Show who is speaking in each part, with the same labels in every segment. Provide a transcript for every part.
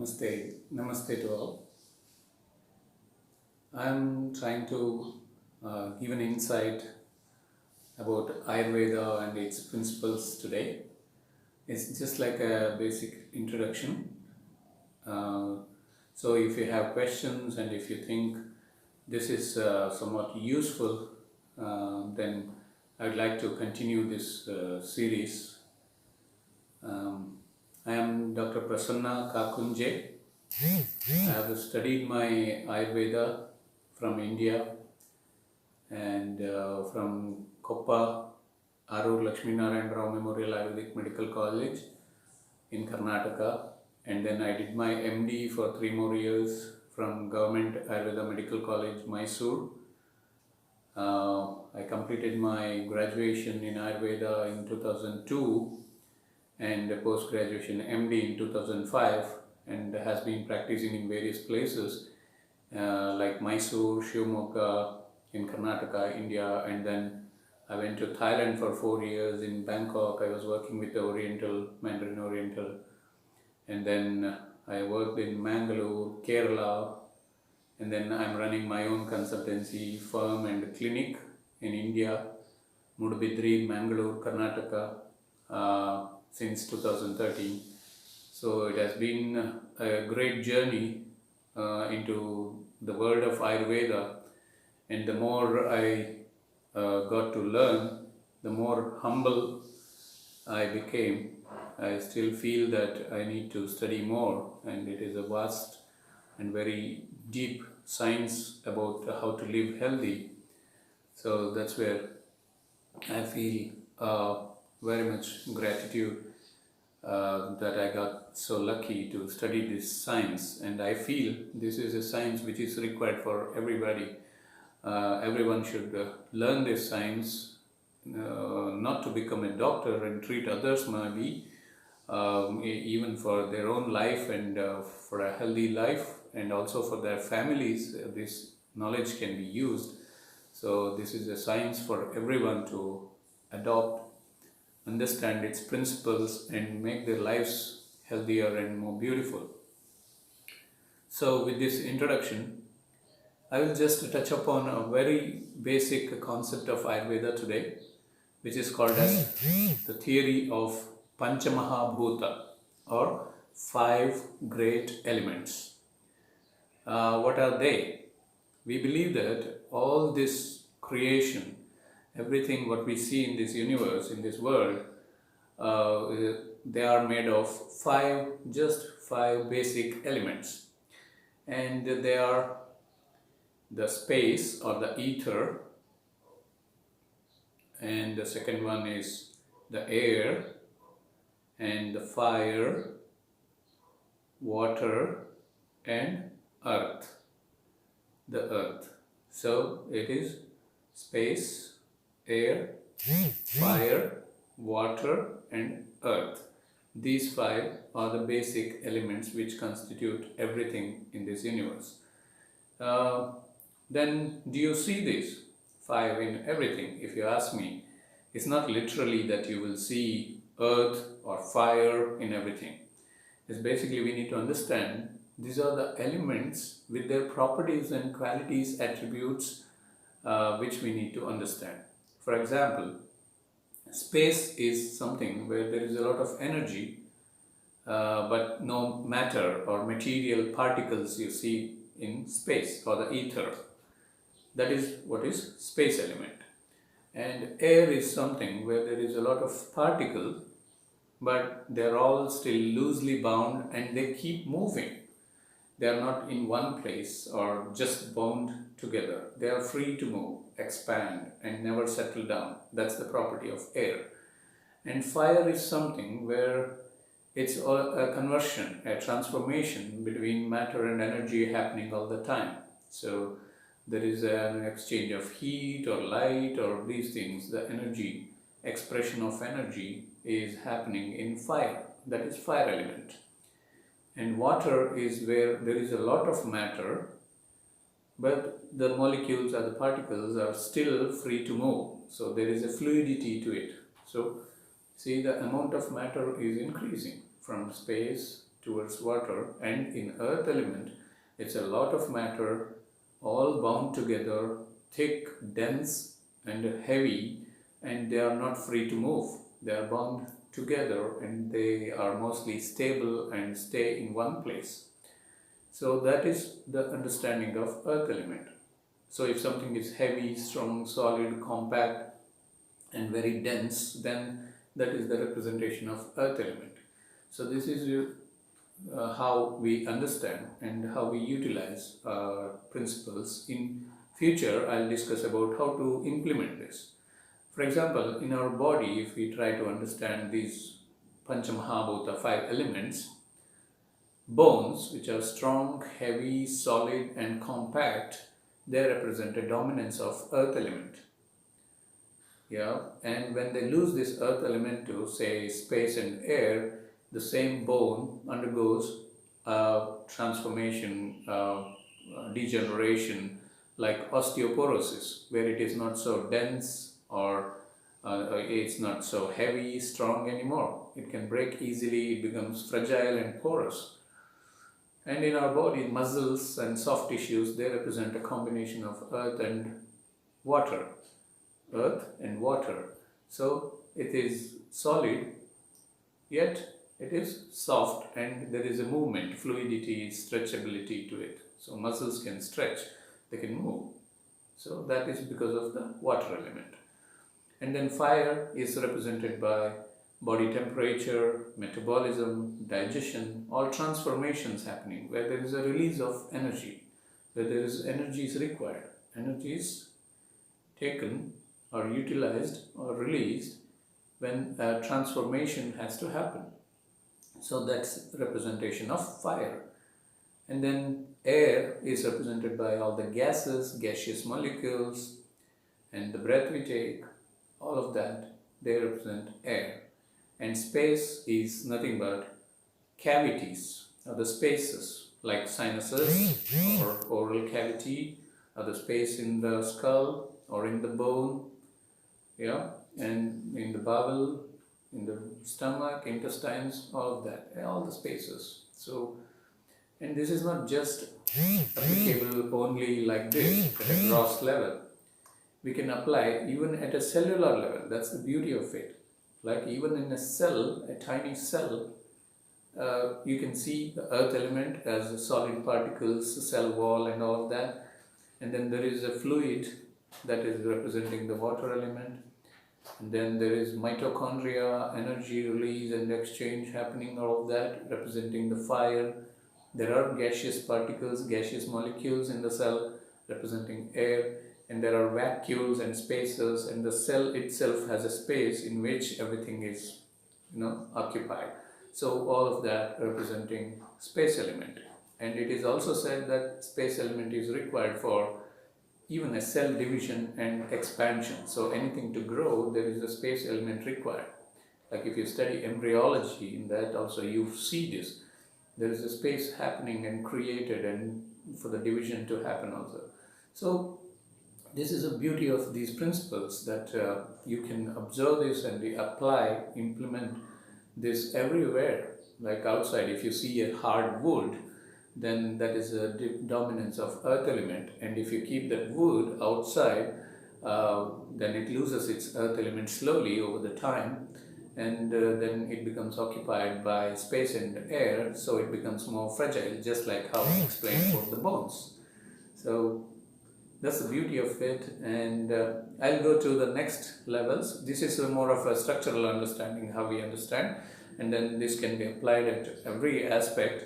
Speaker 1: Namaste to all. I'm trying to give an insight about Ayurveda and its principles today. It's just like a basic introduction. Uh, so, if you have questions and if you think this is somewhat useful, then I'd like to continue this series. I am Dr. Prasanna Kakunje. I have studied my Ayurveda from India and from Koppa, Arur Lakshmi Narayan Rao Memorial Ayurvedic Medical College in Karnataka. And then I did my MD for 3 more years from Government Ayurveda Medical College, Mysore. I completed my graduation in Ayurveda in 2002 and post-graduation MD in 2005, and has been practicing in various places like Mysore, Shivamogga in Karnataka, India, and then I went to Thailand for 4 years. In Bangkok, I was working with the Oriental, Mandarin Oriental, and then I worked in Mangalore, Kerala, and then I'm running my own consultancy firm and clinic in India, Mudbidri, Mangalore, Karnataka, since 2013. So it has been a great journey into the world of Ayurveda, and the more I got to learn, the more humble I became. I still feel that I need to study more, and it is a vast and very deep science about how to live healthy. So that's where I feel very much gratitude that I got so lucky to study this science, and I feel this is a science which is required for everybody. Everyone should learn this science, not to become a doctor and treat others, maybe even for their own life and for a healthy life, and also for their families. This knowledge can be used. So this is a science for everyone to adopt, understand its principles, and make their lives healthier and more beautiful. So with this introduction, I will just touch upon a very basic concept of Ayurveda today, which is called as the theory of Panchamahabhuta, or 5 great elements. What are they? We believe that all this creation, everything what we see in this universe, in this world, they are made of just five basic elements, and they are the space or the ether, and the second one is the air, and the fire, water, and earth, the earth. So it is space, air, fire, water, and earth. These 5 are the basic elements which constitute everything in this universe. Then do you see these 5 in everything? If you ask me, it's not literally that you will see earth or fire in everything. It's basically we need to understand these are the elements with their properties and qualities, attributes, which we need to understand. For example, space is something where there is a lot of energy, but no matter or material particles you see in space or the ether. That is what is space element. And air is something where there is a lot of particles, but they are all still loosely bound and they keep moving. They are not in one place or just bound together. They are free to move, expand, and never settle down. That's the property of air. And fire is something where it's a conversion, a transformation between matter and energy happening all the time. So there is an exchange of heat or light or these things. The energy, expression of energy is happening in fire. That is fire element. And water is where there is a lot of matter, but the molecules or the particles are still free to move. So there is a fluidity to it. So see, the amount of matter is increasing from space, towards water, and in earth element it's a lot of matter all bound together, thick, dense and heavy, and they are not free to move. They are bound together and they are mostly stable and stay in one place. So that is the understanding of earth element. So if something is heavy, strong, solid, compact and very dense, then that is the representation of earth element. So this is how we understand and how we utilize principles. In future, I'll discuss about how to implement this. For example, in our body, if we try to understand these Panchamahabhuta, 5 elements, bones, which are strong, heavy, solid and compact, they represent a dominance of earth element. Yeah, and when they lose this earth element to, say, space and air, the same bone undergoes transformation, degeneration, like osteoporosis, where it is not so dense or it's not so heavy, strong anymore. It can break easily, it becomes fragile and porous. And in our body, muscles and soft tissues, they represent a combination of earth and water. Earth and water. So it is solid, yet it is soft, and there is a movement, fluidity, stretchability to it. So muscles can stretch, they can move. So that is because of the water element. And then fire is represented by body temperature, metabolism, digestion, all transformations happening where there is a release of energy, where there is energy is required. Energy is taken or utilized or released when a transformation has to happen. So that's representation of fire. And then air is represented by all the gases, gaseous molecules, and the breath we take, all of that, they represent air. And space is nothing but cavities or the spaces like sinuses or oral cavity or the space in the skull or in the bone, yeah, and in the bowel, in the stomach, intestines, all of that, all the spaces. So, and this is not just applicable only like this at a gross level. We can apply even at a cellular level. That's the beauty of it. Like even in a cell, a tiny cell, you can see the earth element as solid particles, cell wall and all of that. And then there is a fluid that is representing the water element. And then there is mitochondria, energy release and exchange happening, all of that representing the fire. There are gaseous particles, gaseous molecules in the cell representing air. And there are vacuoles and spaces, and the cell itself has a space in which everything is, occupied. So all of that representing space element. And it is also said that space element is required for even a cell division and expansion. So anything to grow, there is a space element required. Like if you study embryology, in that also you see this. There is a space happening and created and for the division to happen also. So this is the beauty of these principles, that you can observe this and apply, implement this everywhere. Like outside, if you see a hard wood, then that is a dominance of earth element. And if you keep that wood outside, then it loses its earth element slowly over the time. And then it becomes occupied by space and air, so it becomes more fragile, just like how I explained for the bones. So that's the beauty of it, and I'll go to the next levels. This is more of a structural understanding, how we understand, and then this can be applied at every aspect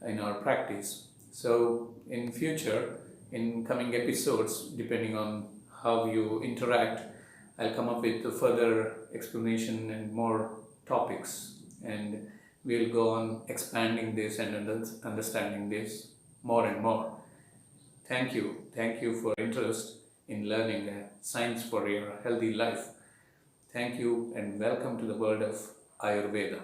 Speaker 1: in our practice. So in future, in coming episodes, depending on how you interact, I'll come up with a further explanation and more topics, and we'll go on expanding this and understanding this more and more. Thank you. Thank you for interest in learning science for your healthy life. Thank you and welcome to the world of Ayurveda.